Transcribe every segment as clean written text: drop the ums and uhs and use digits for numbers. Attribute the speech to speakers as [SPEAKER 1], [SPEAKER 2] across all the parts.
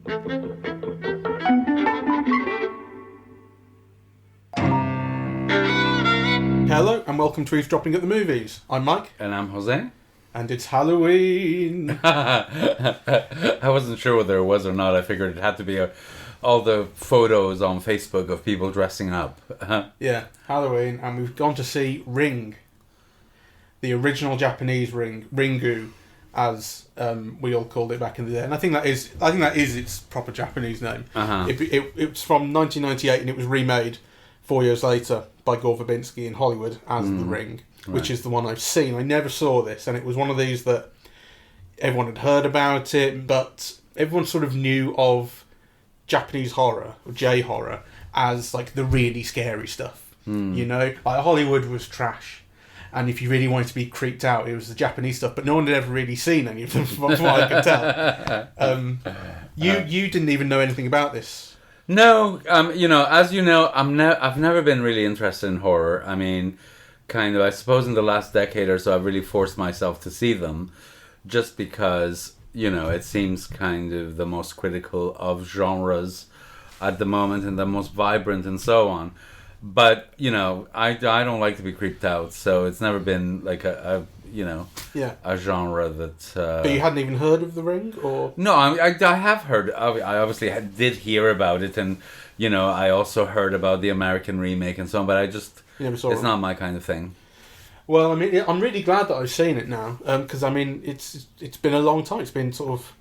[SPEAKER 1] Hello and welcome to Eavesdropping at the Movies. I'm Mike.
[SPEAKER 2] And I'm Jose.
[SPEAKER 1] And it's Halloween.
[SPEAKER 2] I wasn't sure whether it was or not. I figured it had to be all the photos on Facebook of people dressing up.
[SPEAKER 1] Yeah, Halloween. And we've gone to see Ring. The original Japanese Ring. Ringu, as we all called it back in the day. And I think that is its proper Japanese name.
[SPEAKER 2] Uh-huh.
[SPEAKER 1] It's from 1998 and it was remade 4 years later by Gore Verbinski in Hollywood as The Ring, which is the one I've seen. I never saw this, and it was one of these that everyone had heard about it, but everyone sort of knew of Japanese horror, or J-horror, as like the really scary stuff. You know? Like Hollywood was trash, and if you really wanted to be creeped out, it was the Japanese stuff, but no one had ever really seen any of them, from what I could tell. You didn't even know anything about this.
[SPEAKER 2] No, as you know, I've never been really interested in horror. I mean, kind of, I suppose in the last decade or so, I've really forced myself to see them, just because, it seems kind of the most critical of genres at the moment and the most vibrant and so on. But, I don't like to be creeped out, so it's never been like a genre that...
[SPEAKER 1] But you hadn't even heard of The Ring, or...?
[SPEAKER 2] No, I have heard. I obviously did hear about it, and, I also heard about the American remake and so on, but I just... It's not my kind of thing.
[SPEAKER 1] Well, I mean, I'm really glad that I've seen it now, because, I mean, it's been a long time. It's been sort of,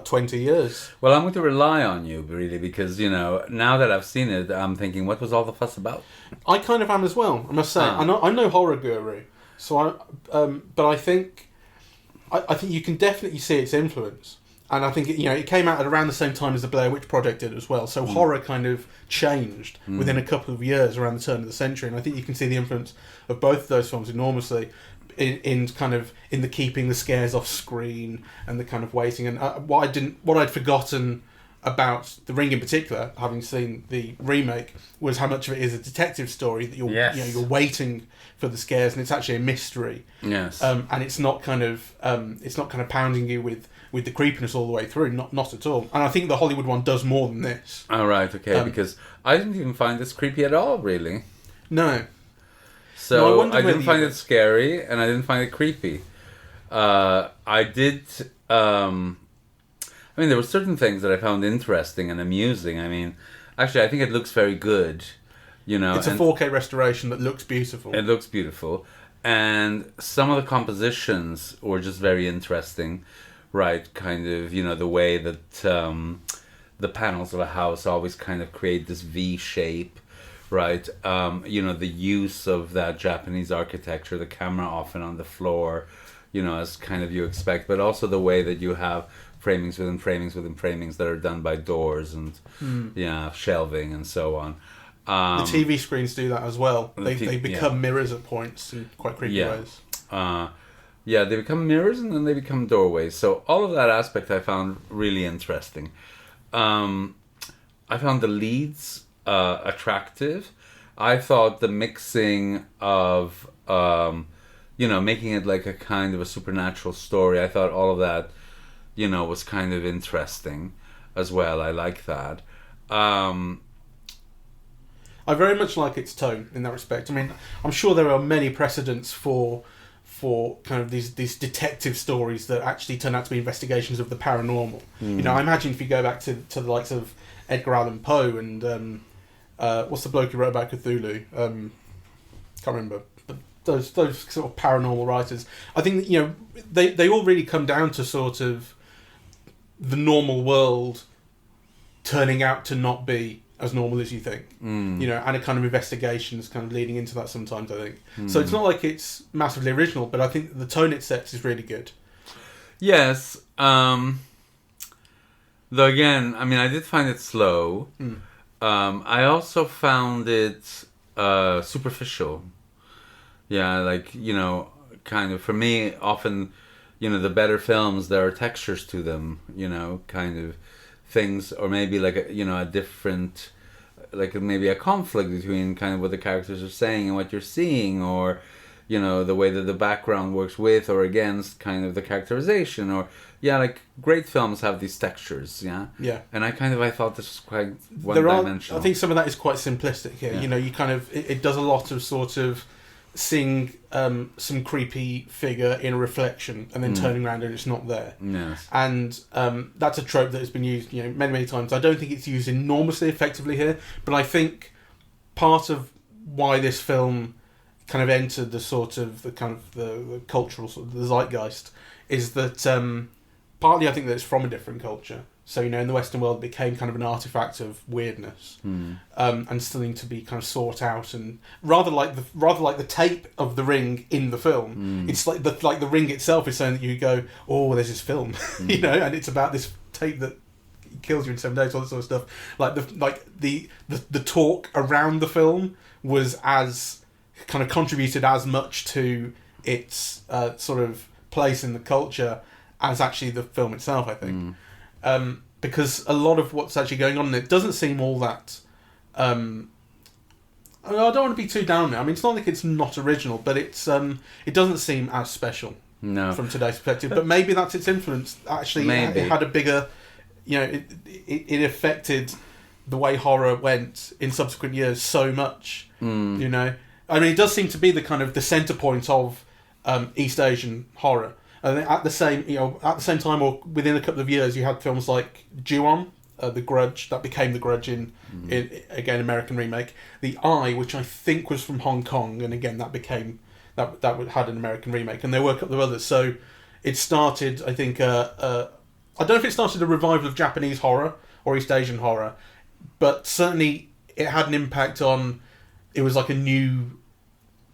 [SPEAKER 1] 20 years.
[SPEAKER 2] Well, I'm going to rely on you, really, because, now that I've seen it, I'm thinking, what was all the fuss about?
[SPEAKER 1] I kind of am as well, I must say. I'm no horror guru, but I think you can definitely see its influence. And I think, it came out at around the same time as the Blair Witch Project did as well. So horror kind of changed within a couple of years around the turn of the century. And I think you can see the influence of both of those films enormously in the keeping the scares off screen and the kind of waiting. And what I'd forgotten about The Ring in particular, having seen the remake, was how much of it is a detective story that you're waiting for the scares, and it's actually a mystery.
[SPEAKER 2] Yes.
[SPEAKER 1] And it's not kind of pounding you with the creepiness all the way through, not at all. And I think the Hollywood one does more than this.
[SPEAKER 2] Oh, right, okay, because I didn't even find this creepy at all, really.
[SPEAKER 1] No.
[SPEAKER 2] So I didn't find it scary, and I didn't find it creepy. I did... I mean, there were certain things that I found interesting and amusing. I mean, actually, I think it looks very good.
[SPEAKER 1] It's a 4K restoration that looks beautiful.
[SPEAKER 2] It looks beautiful. And some of the compositions were just very interesting. Right, kind of, the way that the panels of a house always kind of create this V shape. Right, the use of that Japanese architecture, the camera often on the floor, as kind of you expect. But also the way that you have framings within framings within framings that are done by doors and shelving and so on.
[SPEAKER 1] The TV screens do that as well. They become mirrors at points in quite creepy ways.
[SPEAKER 2] They become mirrors and then they become doorways. So all of that aspect I found really interesting. I found the leads attractive. I thought the mixing of making it like a kind of a supernatural story, I thought all of that was kind of interesting as well. I like that.
[SPEAKER 1] I very much like its tone in that respect. I mean, I'm sure there are many precedents for kind of these detective stories that actually turn out to be investigations of the paranormal. I imagine if you go back to the likes of Edgar Allan Poe and what's the bloke who wrote about Cthulhu? Can't remember. But those sort of paranormal writers, I think they all really come down to sort of the normal world turning out to not be as normal as you think, and a kind of investigations kind of leading into that sometimes, I think. So it's not like it's massively original, but I think the tone it sets is really good.
[SPEAKER 2] Yes. Though again, I mean, I did find it slow. I also found it superficial. Yeah, like, kind of, for me, often, the better films, there are textures to them, kind of things, or maybe like a different, like maybe a conflict between kind of what the characters are saying and what you're seeing, or the way that the background works with or against kind of the characterization, or like great films have these textures, and I thought this was quite one-dimensional.
[SPEAKER 1] I think some of that is quite simplistic here. You kind of it does a lot of sort of seeing some creepy figure in a reflection and then turning around and it's not there.
[SPEAKER 2] Yes.
[SPEAKER 1] And that's a trope that has been used many times. I don't think it's used enormously effectively here, but I think part of why this film kind of entered the cultural sort of the zeitgeist is that partly I think that it's from a different culture. So, in the Western world, it became kind of an artifact of weirdness, and something to be kind of sought out, and rather like the tape of the Ring in the film. It's like the Ring itself is saying that you go, oh, there's this film, and it's about this tape that kills you in 7 days, all that sort of stuff. Like the talk around the film was as kind of contributed as much to its sort of place in the culture as actually the film itself, I think. Because a lot of what's actually going on in it doesn't seem all that... I don't want to be too down there. I mean, it's not like it's not original, but it doesn't seem as special from today's perspective. But maybe that's its influence. Actually, it had a bigger... it affected the way horror went in subsequent years so much. I mean, it does seem to be the kind of the centre point of East Asian horror. And at the same time, or within a couple of years, you had films like Ju-on, The Grudge, that became The Grudge in again American remake. The Eye, which I think was from Hong Kong, and again that became that had an American remake. And there were a couple of others. So it started, I think, I don't know if it started a revival of Japanese horror or East Asian horror, but certainly it had an impact on. It was like a new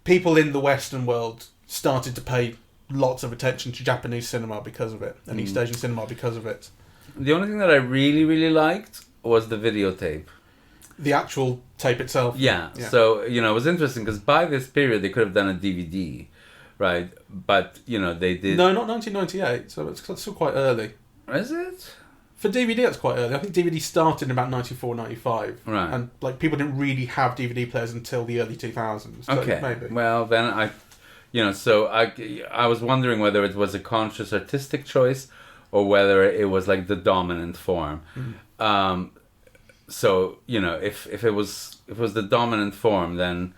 [SPEAKER 1] people in the Western world started to pay lots of attention to Japanese cinema because of it, and East Asian cinema because of it.
[SPEAKER 2] The only thing that I really, really liked was the videotape.
[SPEAKER 1] The actual tape itself.
[SPEAKER 2] Yeah. So, it was interesting because by this period they could have done a DVD, right? But, they did...
[SPEAKER 1] No, not 1998, so that's still quite early.
[SPEAKER 2] Is it?
[SPEAKER 1] For DVD, that's quite early. I think DVD started in about 94, 95.
[SPEAKER 2] Right.
[SPEAKER 1] And, people didn't really have DVD players until the early 2000s. So
[SPEAKER 2] okay.
[SPEAKER 1] Maybe.
[SPEAKER 2] Well, then so I was wondering whether it was a conscious artistic choice or whether it was like the dominant form. So if it was the dominant form, then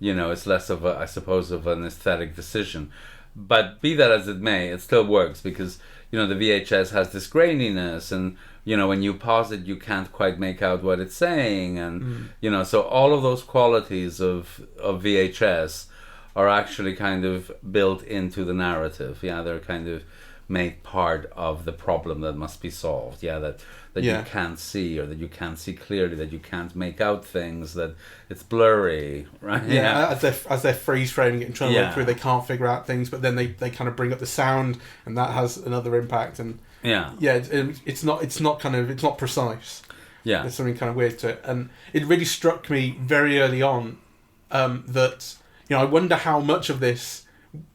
[SPEAKER 2] it's less of of an aesthetic decision. But be that as it may, it still works because the VHS has this graininess, and when you pause it, you can't quite make out what it's saying, and so all of those qualities of VHS are actually kind of built into the narrative. They're kind of made part of the problem that must be solved. That you can't see, or that you can't see clearly, that you can't make out things, that it's blurry, right?
[SPEAKER 1] As they're freeze framing it and trying to work through, they can't figure out things, but then they kind of bring up the sound, and that has another impact. And it's not precise. There's something kind of weird to it, and it really struck me very early on that. I wonder how much of this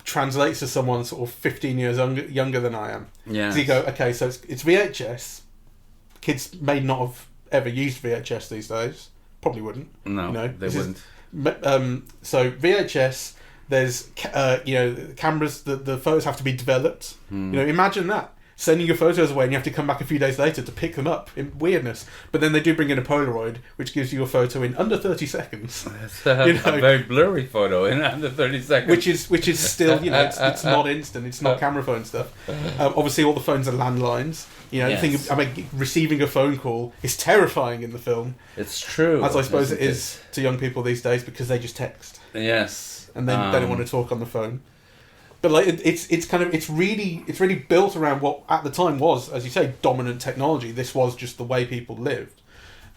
[SPEAKER 1] translates to someone sort of 15 years younger than I am.
[SPEAKER 2] Yeah. So
[SPEAKER 1] you go, okay, so it's VHS. Kids may not have ever used VHS these days. Probably wouldn't.
[SPEAKER 2] No, they wouldn't.
[SPEAKER 1] So VHS, there's cameras. The photos have to be developed. Imagine that. Sending your photos away and you have to come back a few days later to pick them up in weirdness. But then they do bring in a Polaroid, which gives you a photo in under 30 seconds.
[SPEAKER 2] It's a very blurry photo in under 30 seconds.
[SPEAKER 1] Which is still, it's not instant. It's not camera phone stuff. Obviously, all the phones are landlines. The thing, receiving a phone call is terrifying in the film.
[SPEAKER 2] It's true.
[SPEAKER 1] As I suppose it is to young people these days, because they just text.
[SPEAKER 2] Yes.
[SPEAKER 1] And then they don't want to talk on the phone. But it's really built around what at the time was, as you say, dominant technology. This was just the way people lived,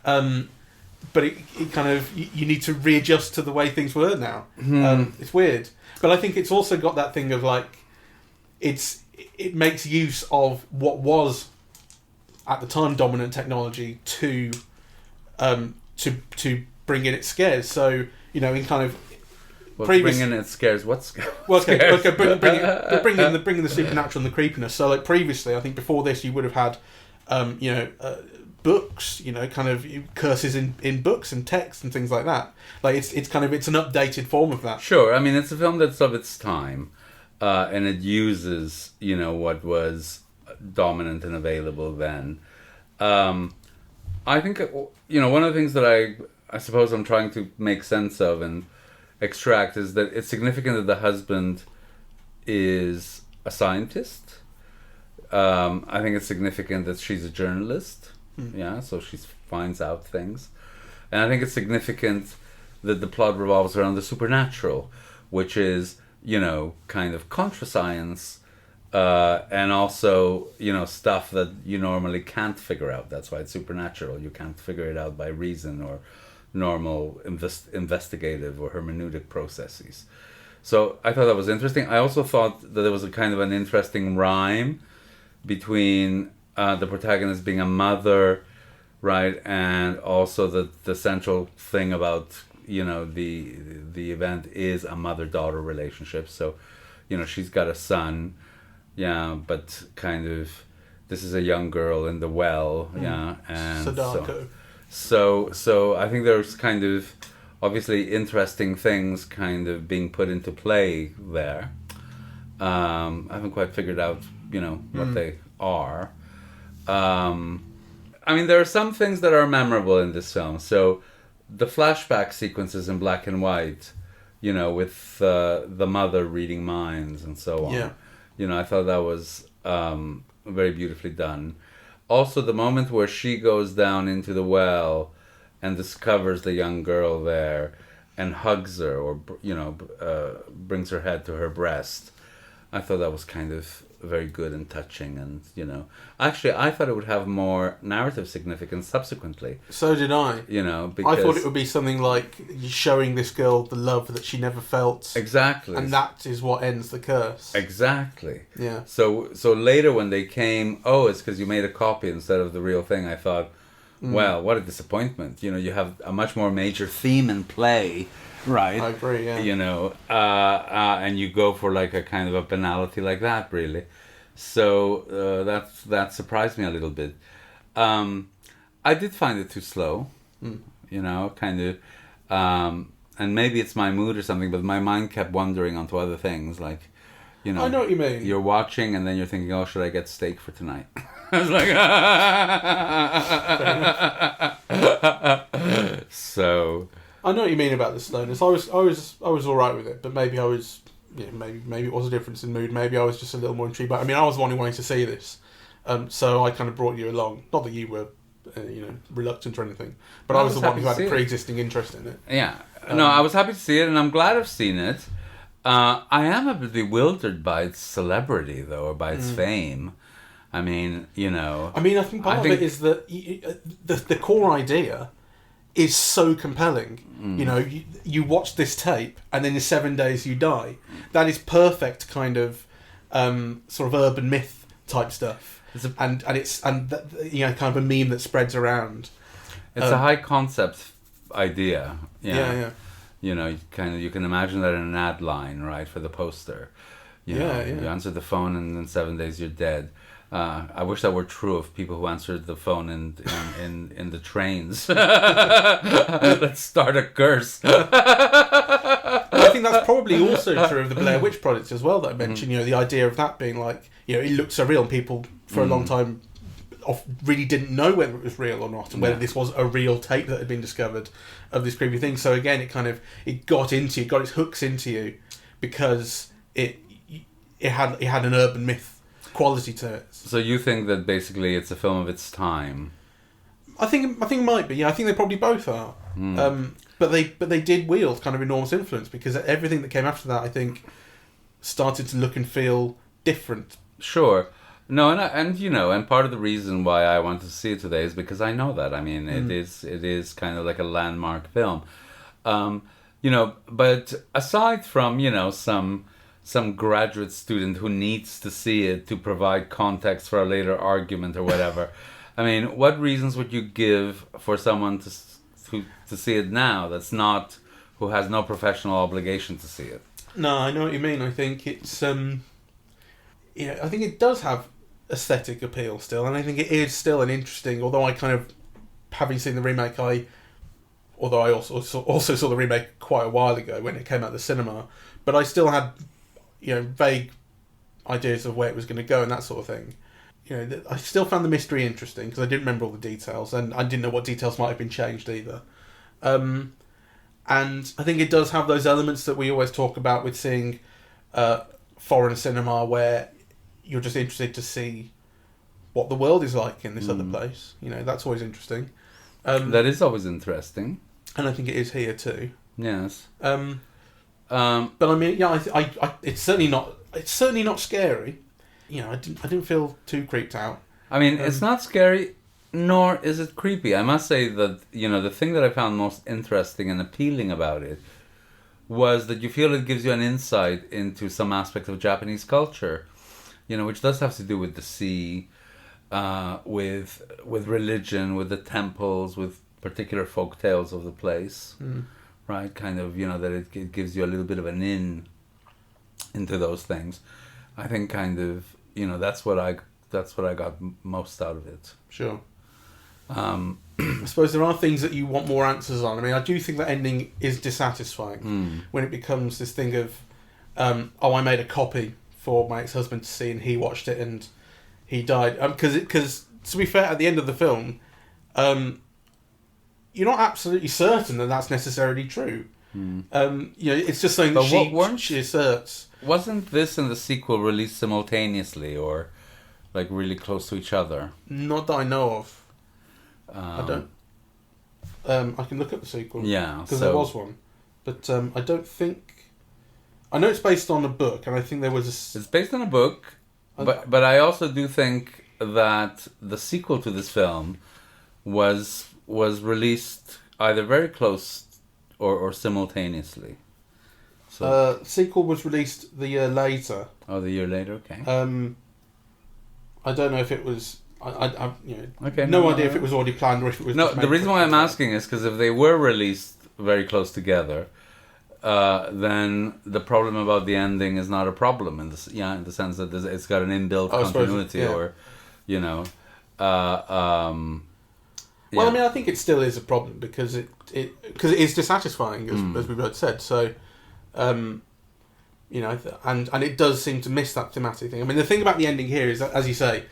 [SPEAKER 1] but it kind of you need to readjust to the way things were now. It's weird, but I think it's also got that thing of it makes use of what was at the time dominant technology to bring in its scares. So in kind of.
[SPEAKER 2] Bringing it scares. What scares?
[SPEAKER 1] Well, okay, bringing the supernatural and the creepiness. So, previously, I think before this, you would have had books, kind of curses in books and text and things like that. Like it's an updated form of that.
[SPEAKER 2] Sure, I mean it's a film that's of its time, and it uses what was dominant and available then. I think one of the things that I suppose I'm trying to make sense of and extract is that it's significant that the husband is a scientist. I think it's significant that she's a journalist. Yeah, so she finds out things. And I think it's significant that the plot revolves around the supernatural, which is, kind of contra science, and also, stuff that you normally can't figure out. That's why it's supernatural. You can't figure it out by reason or normal investigative or hermeneutic processes. So I thought that was interesting. I also thought that there was a kind of an interesting rhyme between the protagonist being a mother, right, and also the central thing about the event is a mother-daughter relationship. So she's got a son, but kind of this is a young girl in the well, and
[SPEAKER 1] Sadako.
[SPEAKER 2] So I think there's kind of obviously interesting things kind of being put into play there. I haven't quite figured out what they are. I mean, there are some things that are memorable in this film. So the flashback sequences in black and white, with the mother reading minds and so on.
[SPEAKER 1] Yeah.
[SPEAKER 2] I thought that was very beautifully done. Also, the moment where she goes down into the well and discovers the young girl there and hugs her or, brings her head to her breast. I thought that was kind of very good and touching, and actually I thought it would have more narrative significance subsequently.
[SPEAKER 1] So did I.
[SPEAKER 2] Because
[SPEAKER 1] I thought it would be something like showing this girl the love that she never felt.
[SPEAKER 2] Exactly.
[SPEAKER 1] And that is what ends the curse.
[SPEAKER 2] Exactly.
[SPEAKER 1] Yeah.
[SPEAKER 2] So later when they came, it's because you made a copy instead of the real thing, I thought, well, what a disappointment. You have a much more major theme in play. Right.
[SPEAKER 1] I agree, yeah.
[SPEAKER 2] And you go for like a kind of a banality like that, really. So that surprised me a little bit. I did find it too slow, kind of. And maybe it's my mood or something, but my mind kept wandering onto other things, like,
[SPEAKER 1] I know what you mean.
[SPEAKER 2] You're watching and then you're thinking, oh, should I get steak for tonight? I was like, so...
[SPEAKER 1] I know what you mean about the slowness. I was all right with it, but maybe I was, maybe it was a difference in mood. Maybe I was just a little more intrigued. But I mean, I was the one who wanted to see this, so I kind of brought you along. Not that you were, reluctant or anything, but I was the one who had a pre-existing interest in it.
[SPEAKER 2] Yeah, no, I was happy to see it, and I'm glad I've seen it. I am a bit bewildered by its celebrity, though, or by its fame. I mean,
[SPEAKER 1] I think part of it is that the core idea is so compelling. You watch this tape and then in 7 days you die. That is perfect kind of sort of urban myth type stuff. And it's kind of a meme that spreads around.
[SPEAKER 2] It's a high concept idea.
[SPEAKER 1] Yeah.
[SPEAKER 2] You can imagine that in an ad line, right, for the poster. You answer the phone and in 7 days you're dead. I wish that were true of people who answered the phone in the trains. Let's start a curse.
[SPEAKER 1] I think that's probably also true of the Blair Witch Project as well that I mentioned. The idea of that being like, it looked surreal, and people for a long time really didn't know whether it was real or not, and whether this was a real tape that had been discovered of this creepy thing. So again, it got its hooks into you because it had an urban myth quality to it.
[SPEAKER 2] So you think that basically it's a film of its time?
[SPEAKER 1] I think it might be. Yeah, I think they probably both are. But they did wield kind of enormous influence because everything that came after that, I think, started to look and feel different.
[SPEAKER 2] Sure. No, and part of the reason why I want to see it today is because I know that. I mean, it is kind of like a landmark film. But aside from some graduate student who needs to see it to provide context for a later argument or whatever. I mean, what reasons would you give for someone to see it now who has no professional obligation to see it?
[SPEAKER 1] No, I know what you mean. I think it's I think it does have aesthetic appeal still, and I think it is still an interesting. Although I kind of, having seen the remake, although I also saw the remake quite a while ago when it came out of the cinema, but I still had, vague ideas of where it was going to go and that sort of thing. I still found the mystery interesting because I didn't remember all the details, and I didn't know what details might have been changed either. And I think it does have those elements that we always talk about with seeing foreign cinema, where you're just interested to see what the world is like in this other place. That's always interesting.
[SPEAKER 2] That is always interesting,
[SPEAKER 1] and I think it is here too.
[SPEAKER 2] Yes.
[SPEAKER 1] But I mean, I it's certainly not scary. I didn't feel too creeped out.
[SPEAKER 2] I mean, it's not scary, nor is it creepy. I must say that the thing that I found most interesting and appealing about it was that you feel it gives you an insight into some aspect of Japanese culture, which does have to do with the sea, with religion, with the temples, with particular folk tales of the place, right? Kind of, that it gives you a little bit of an in into those things. I think kind of, that's what I got most out of it.
[SPEAKER 1] Sure. I suppose there are things that you want more answers on. I mean, I do think that ending is dissatisfying when it becomes this thing of, I made a copy for my ex-husband to see, and he watched it and he died. Because to be fair, at the end of the film, you're not absolutely certain that that's necessarily true. It's just something that she asserts.
[SPEAKER 2] Wasn't this and the sequel released simultaneously, or like really close to each other?
[SPEAKER 1] Not that I know of. I don't. I can look at the sequel.
[SPEAKER 2] Yeah,
[SPEAKER 1] because there was one, but I don't think. I know it's based on a book, and I think there was
[SPEAKER 2] It's based on a book, but I also do think that the sequel to this film was released either very close or simultaneously. So
[SPEAKER 1] sequel was released the year later.
[SPEAKER 2] Oh, the year later. Okay.
[SPEAKER 1] I don't know if it was. I
[SPEAKER 2] okay.
[SPEAKER 1] No idea if it was already planned or if it was.
[SPEAKER 2] No, the reason why I'm asking is because if they were released very close together, then the problem about the ending is not a problem in the sense that it's got an inbuilt continuity, or,
[SPEAKER 1] Well, I mean, I think it still is a problem because it is dissatisfying, as we both said. So, and it does seem to miss that thematic thing. I mean, the thing about the ending here is that, as you say,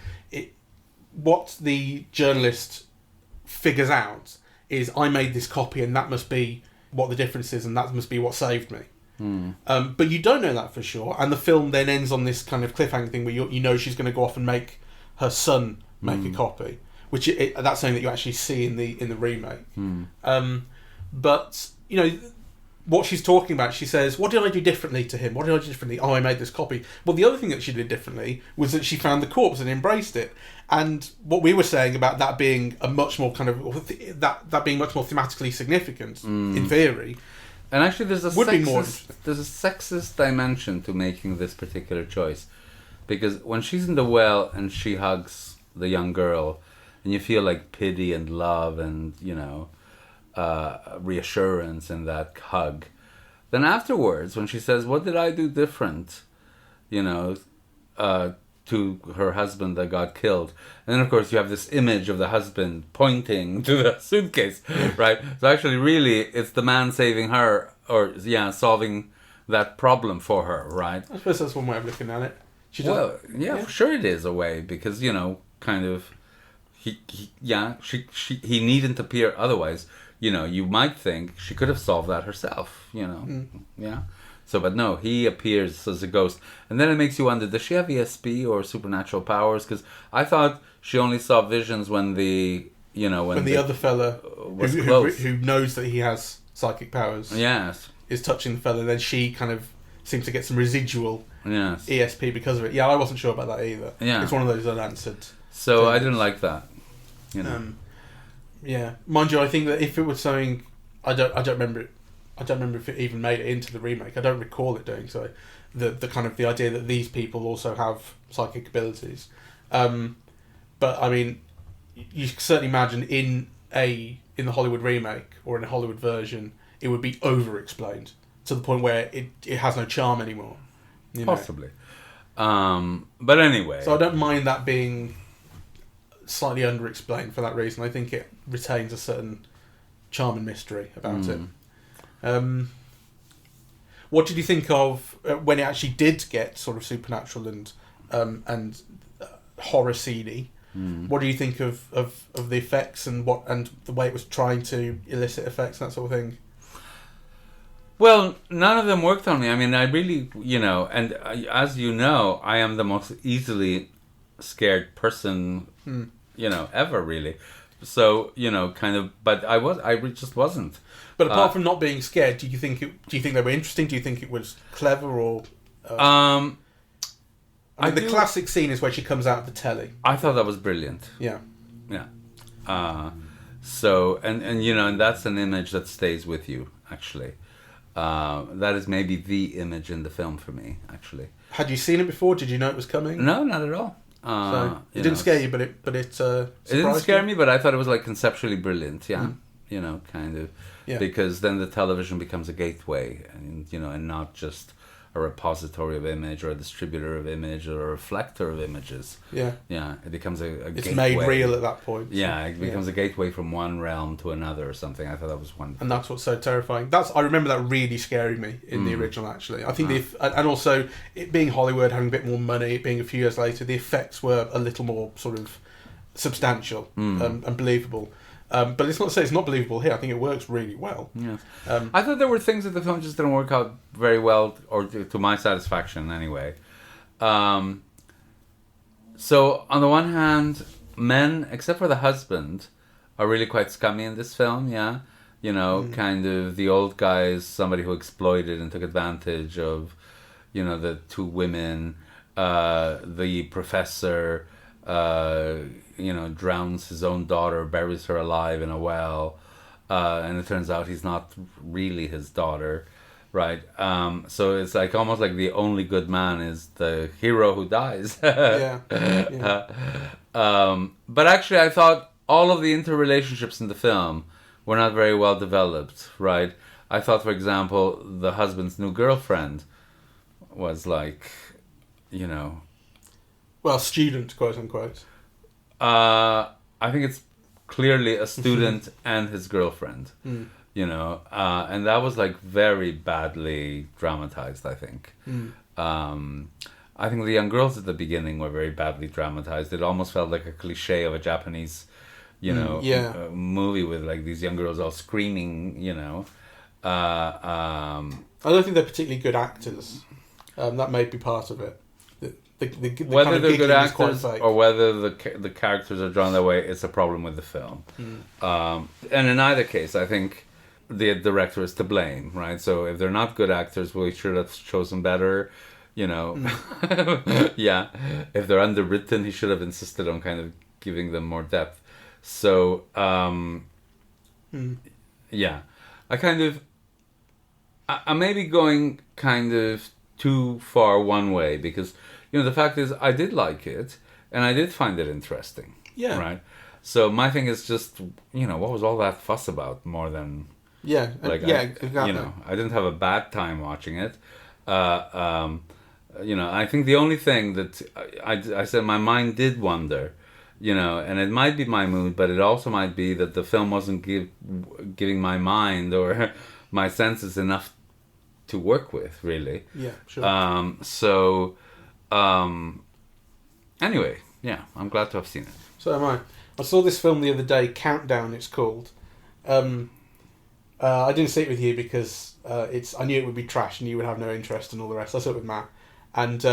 [SPEAKER 1] what the journalist figures out is I made this copy, and that must be what the difference is, and that must be what saved me. But you don't know that for sure, and the film then ends on this kind of cliffhanger thing where she's going to go off and make her son make a copy, which that's something that you actually see in the remake. But what she's talking about, she says, what did I do differently to him? What did I do differently? Oh, I made this copy. Well, the other thing that she did differently was that she found the corpse and embraced it. And what we were saying about that being a much more kind of that being much more thematically significant in theory.
[SPEAKER 2] And actually, there's a sexist dimension to making this particular choice, because when she's in the well and she hugs the young girl, and you feel like pity and love and reassurance in that hug, then afterwards when she says, what did I do different, to her husband that got killed, and then of course you have this image of the husband pointing to the suitcase, right? So actually really it's the man saving her, or solving that problem for her, right?
[SPEAKER 1] I suppose that's one way of looking at it.
[SPEAKER 2] For sure it is a way, because kind of he needn't appear, otherwise you might think she could have solved that herself, yeah. So, but no, he appears as a ghost. And then it makes you wonder, does she have ESP or supernatural powers? Because I thought she only saw visions when the other fella was close.
[SPEAKER 1] Who knows that he has psychic powers, is touching the fella, then she kind of seems to get some residual ESP because of it. Yeah, I wasn't sure about that either. Yeah. It's one of those unanswered
[SPEAKER 2] So
[SPEAKER 1] things.
[SPEAKER 2] I didn't like that.
[SPEAKER 1] Mind you, I think that if it was something, I don't remember it. I don't remember if it even made it into the remake. I don't recall it doing so. The kind of the idea that these people also have psychic abilities, but I mean, you can certainly imagine in the Hollywood remake or in a Hollywood version, it would be over explained to the point where it has no charm anymore.
[SPEAKER 2] Possibly. But anyway.
[SPEAKER 1] So I don't mind that being slightly underexplained for that reason. I think it retains a certain charm and mystery about it. What did you think of when it actually did get sort of supernatural and horror seedy? What do you think of the effects and the way it was trying to elicit effects and that sort of thing?
[SPEAKER 2] Well, none of them worked on me. I mean, I really, and as you know, I am the most easily scared person, ever, really. So, but I just wasn't.
[SPEAKER 1] But apart from not being scared, do you think they were interesting? Do you think it was clever or? The classic scene is where she comes out of the telly.
[SPEAKER 2] I thought that was brilliant.
[SPEAKER 1] Yeah.
[SPEAKER 2] So and that's an image that stays with you, actually. That is maybe the image in the film for me, actually.
[SPEAKER 1] Had you seen it before? Did you know it was coming?
[SPEAKER 2] No, not at all.
[SPEAKER 1] So it didn't scare you, but it
[SPEAKER 2] it didn't scare me, but I thought it was like conceptually brilliant. Yeah, kind of, because then the television becomes a gateway, and not just a repository of image or a distributor of image or a reflector of images.
[SPEAKER 1] Yeah.
[SPEAKER 2] It becomes a
[SPEAKER 1] it's
[SPEAKER 2] gateway.
[SPEAKER 1] Made real at that point.
[SPEAKER 2] Yeah, it becomes a gateway from one realm to another or something. I thought that was wonderful.
[SPEAKER 1] And that's what's so terrifying. I remember that really scaring me in the original, actually. I think and also it being Hollywood, having a bit more money, it being a few years later, the effects were a little more sort of substantial and believable. But it's not to say it's not believable here. I think it works really well.
[SPEAKER 2] Yes. I thought there were things that the film just didn't work out very well, or to my satisfaction anyway. So on the one hand, men, except for the husband, are really quite scummy in this film, yeah? Kind of the old guy is somebody who exploited and took advantage of, the two women. The professor... drowns his own daughter, buries her alive in a well, and it turns out he's not really his daughter, right? So it's like almost like the only good man is the hero who dies. But actually, I thought all of the interrelationships in the film were not very well developed, right? I thought, for example, the husband's new girlfriend was like,
[SPEAKER 1] well, student, quote unquote.
[SPEAKER 2] I think it's clearly a student and his girlfriend, and that was like very badly dramatized, I think. I think the young girls at the beginning were very badly dramatized. It almost felt like a cliche of a Japanese, movie with like these young girls all screaming, I
[SPEAKER 1] don't think they're particularly good actors. That may be part of it.
[SPEAKER 2] Whether kind of they're good actors or whether the characters are drawn that way, it's a problem with the film. And in either case, I think the director is to blame, right? So if they're not good actors, well, he should have chosen better, Yeah. If they're underwritten, he should have insisted on kind of giving them more depth. So, yeah. I may be going kind of too far one way because... the fact is, I did like it, and I did find it interesting.
[SPEAKER 1] Yeah.
[SPEAKER 2] Right? So my thing is just, what was all that fuss about more than...
[SPEAKER 1] Yeah, exactly.
[SPEAKER 2] I didn't have a bad time watching it. I think the only thing that I said my mind did wander, and it might be my mood, but it also might be that the film wasn't giving my mind or my senses enough to work with, really.
[SPEAKER 1] Yeah, sure.
[SPEAKER 2] Anyway, yeah, I'm glad to have seen it.
[SPEAKER 1] So am I. I saw this film the other day, Countdown it's called. I didn't see it with you because I knew it would be trash and you would have no interest and all the rest. I saw it with Matt. And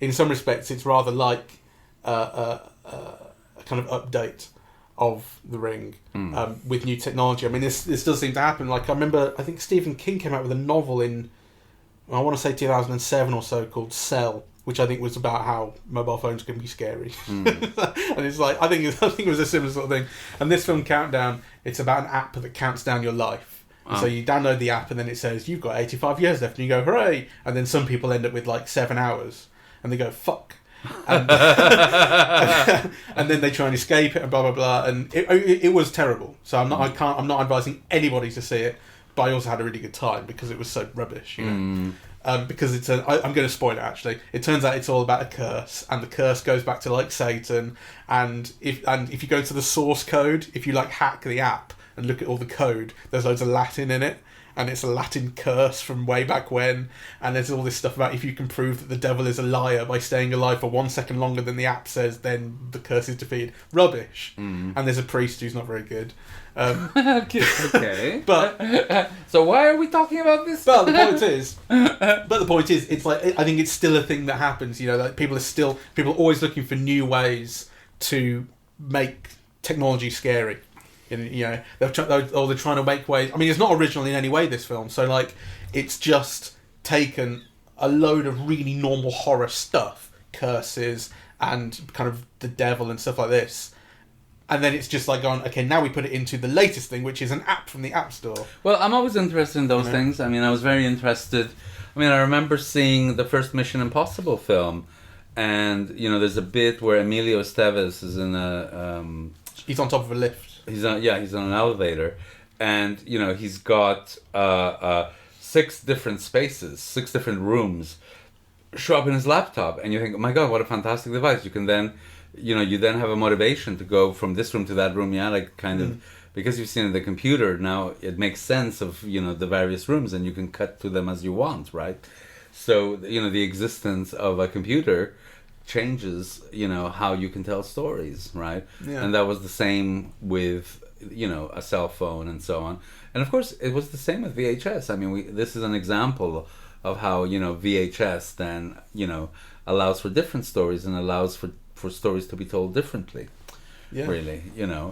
[SPEAKER 1] in some respects it's rather like a kind of update of The Ring with new technology. I mean, this does seem to happen. Like, I think Stephen King came out with a novel in, I want to say 2007 or so, called Cell, which I think was about how mobile phones can be scary. And it's like, I think it was a similar sort of thing. And this film, Countdown, it's about an app that counts down your life. So you download the app and then it says, you've got 85 years left. And you go, hooray! And then some people end up with like 7 hours. And they go, fuck. And, and then they try and escape it and blah, blah, blah. And it was terrible. So I'm not advising anybody to see it. But I also had a really good time because it was so rubbish, because I'm going to spoil it actually. It turns out it's all about a curse, and the curse goes back to like Satan. And if you go to the source code, if you like hack the app and look at all the code, there's loads of Latin in it. And it's a Latin curse from way back when. And there's all this stuff about if you can prove that the devil is a liar by staying alive for 1 second longer than the app says, then the curse is defeated. Rubbish. And there's a priest who's not very good.
[SPEAKER 2] Okay.
[SPEAKER 1] But
[SPEAKER 2] so why are we talking about this?
[SPEAKER 1] But the point is, it's like, I think it's still a thing that happens. You know, like people are always looking for new ways to make technology scary. And, you know, they're trying to make ways. I mean, it's not original in any way, this film. So like, it's just taken a load of really normal horror stuff, curses and kind of the devil and stuff like this. And then it's just like gone, okay, now we put it into the latest thing, which is an app from the App Store.
[SPEAKER 2] Well, I'm always interested in those things. I mean, I was very interested. I mean, I remember seeing the first Mission Impossible film. And, you know, there's a bit where Emilio Estevez is in a...
[SPEAKER 1] he's on top of a lift.
[SPEAKER 2] He's on an elevator. And, you know, he's got 6 different spaces, 6 different rooms show up in his laptop. And you think, oh my God, what a fantastic device. You can then... you then have a motivation to go from this room to that room, like kind of, because you've seen it in the computer, now it makes sense of, the various rooms and you can cut to them as you want, right? So, the existence of a computer changes, how you can tell stories, right? Yeah. And that was the same with, a cell phone and so on. And of course, it was the same with VHS. I mean, this is an example of how, VHS then, allows for different stories and allows for stories to be told differently, really, and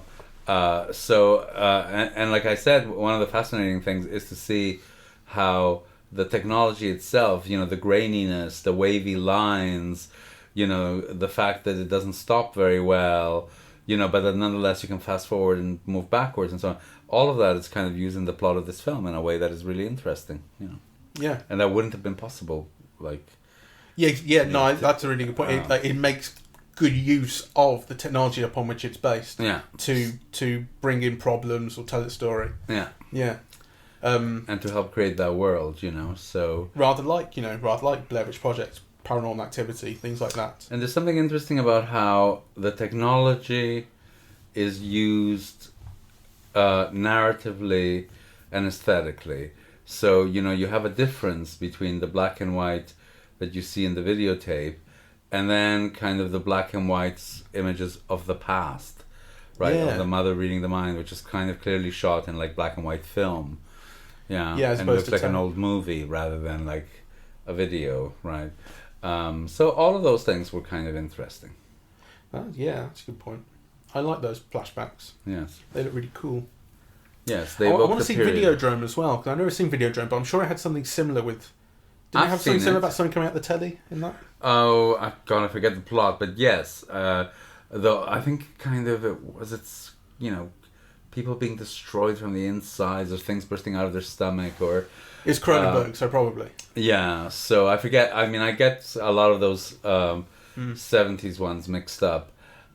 [SPEAKER 2] like I said, one of the fascinating things is to see how the technology itself, the graininess, the wavy lines, the fact that it doesn't stop very well, but that nonetheless you can fast forward and move backwards and so on. All of that is kind of using the plot of this film in a way that is really interesting,
[SPEAKER 1] Yeah.
[SPEAKER 2] And that wouldn't have been possible, like...
[SPEAKER 1] That's a really good point. It makes good use of the technology upon which it's based to bring in problems or tell its story.
[SPEAKER 2] And to help create that world, so
[SPEAKER 1] rather like Blair Witch Project, Paranormal Activity, things like that.
[SPEAKER 2] And there's something interesting about how the technology is used narratively and aesthetically. So you have a difference between the black and white that you see in the videotape and then kind of the black and white images of the past, right? Yeah. Of the mother reading the mind, which is kind of clearly shot in like black and white film. Yeah, and it looks like an old movie rather than like a video, right? So all of those things were kind of interesting.
[SPEAKER 1] That's a good point. I like those flashbacks.
[SPEAKER 2] Yes.
[SPEAKER 1] They look really cool.
[SPEAKER 2] Yes, they
[SPEAKER 1] I want to see Videodrome as well, because I've never seen Videodrome, but I'm sure it had something similar with... Didn't it have something similar about something coming out the telly in that?
[SPEAKER 2] Oh, I'm gonna forget the plot, but yes. Though I think kind of it's people being destroyed from the insides or things bursting out of their stomach or...
[SPEAKER 1] It's Cronenberg, so probably.
[SPEAKER 2] Yeah, so I forget. I mean, I get a lot of those 70s ones mixed up.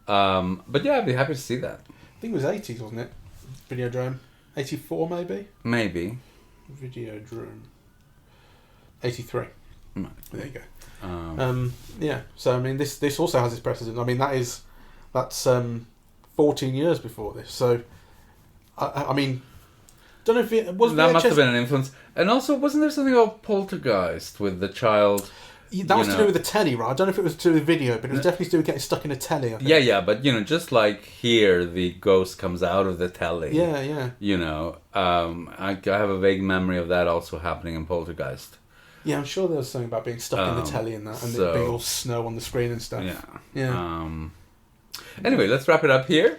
[SPEAKER 2] But yeah, I'd be happy to see that.
[SPEAKER 1] I think it was 80s, wasn't it? Videodrome. 84 maybe?
[SPEAKER 2] Maybe.
[SPEAKER 1] Videodrome. 83.
[SPEAKER 2] Right.
[SPEAKER 1] There you go. So I mean, this also has its precedent. I mean, that's 14 years before this. So I mean, don't know if it was.
[SPEAKER 2] That must have been an influence. And also, wasn't there something about Poltergeist with the child?
[SPEAKER 1] That was to do with the telly, right? I don't know if it was to do with video, but it was definitely to do with getting stuck in a telly. I think.
[SPEAKER 2] Yeah, but just like here, the ghost comes out of the telly.
[SPEAKER 1] Yeah.
[SPEAKER 2] I have a vague memory of that also happening in Poltergeist.
[SPEAKER 1] Yeah, I'm sure there was something about being stuck in the telly and that, and it being all snow on the screen and stuff.
[SPEAKER 2] Yeah. Anyway, let's wrap it up here.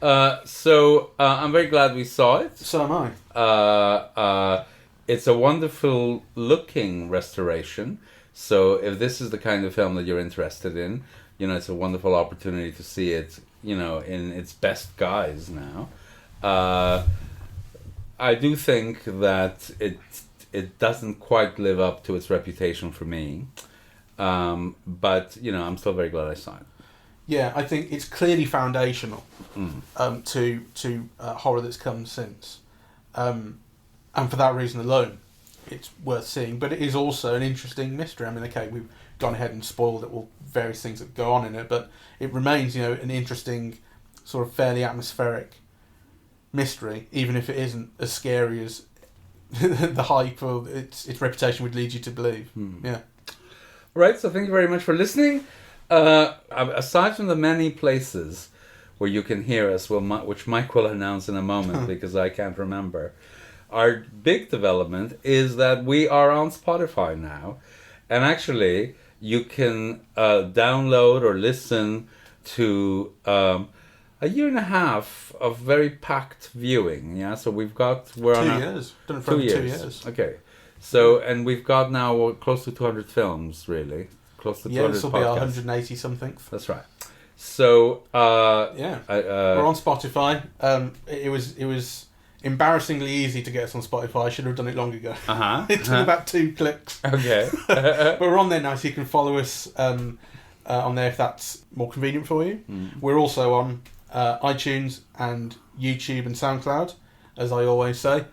[SPEAKER 2] So I'm very glad we saw it.
[SPEAKER 1] So am I.
[SPEAKER 2] It's a wonderful looking restoration. So if this is the kind of film that you're interested in, it's a wonderful opportunity to see it, in its best guise now. I do think that it doesn't quite live up to its reputation for me. But, I'm still very glad I saw it.
[SPEAKER 1] Yeah, I think it's clearly foundational to horror that's come since. And for that reason alone, it's worth seeing. But it is also an interesting mystery. I mean, okay, we've gone ahead and spoiled it, all various things that go on in it, but it remains, an interesting, sort of fairly atmospheric mystery, even if it isn't as scary as the hype or its reputation would lead you to believe. Yeah.
[SPEAKER 2] Right, so thank you very much for listening. Aside from the many places where you can hear us, which Mike will announce in a moment because I can't remember, our big development is that we are on Spotify now. And actually, you can download or listen to a year and a half of very packed viewing. Yeah, so we're
[SPEAKER 1] 2 years. Done it for 2 years.
[SPEAKER 2] Okay. So, and we've got now close to 200 films, really. Close to 200
[SPEAKER 1] this will
[SPEAKER 2] podcasts.
[SPEAKER 1] be our 180 something.
[SPEAKER 2] That's right. So,
[SPEAKER 1] we're on Spotify. It was embarrassingly easy to get us on Spotify. I should have done it long ago. It took about 2 clicks.
[SPEAKER 2] Okay.
[SPEAKER 1] But we're on there now, so you can follow us on there if that's more convenient for you. We're also on iTunes and YouTube and SoundCloud, as I always say.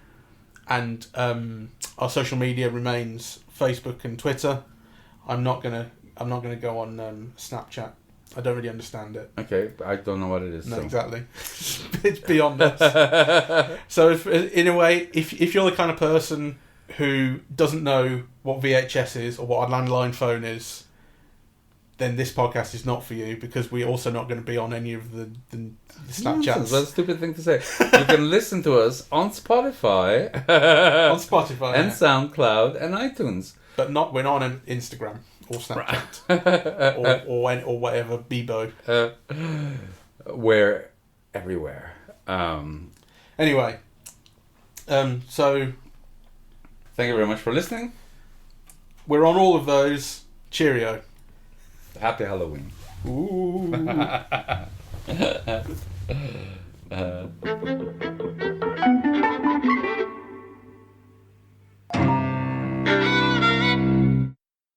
[SPEAKER 1] And our social media remains Facebook and Twitter. I'm not gonna go on Snapchat. I don't really understand it.
[SPEAKER 2] Okay, I don't know what it is.
[SPEAKER 1] No,
[SPEAKER 2] so.
[SPEAKER 1] exactly. It's beyond us. So, in a way, if you're the kind of person who doesn't know what VHS is or what a landline phone is, then this podcast is not for you, because we're also not going to be on any of the Snapchats.
[SPEAKER 2] That's a stupid thing to say. You can listen to us on Spotify, and SoundCloud and iTunes,
[SPEAKER 1] but we're not on Instagram or Snapchat or whatever Bebo.
[SPEAKER 2] We're everywhere.
[SPEAKER 1] Anyway, so
[SPEAKER 2] thank you very much for listening.
[SPEAKER 1] We're on all of those. Cheerio.
[SPEAKER 2] Happy Halloween.
[SPEAKER 1] Ooh.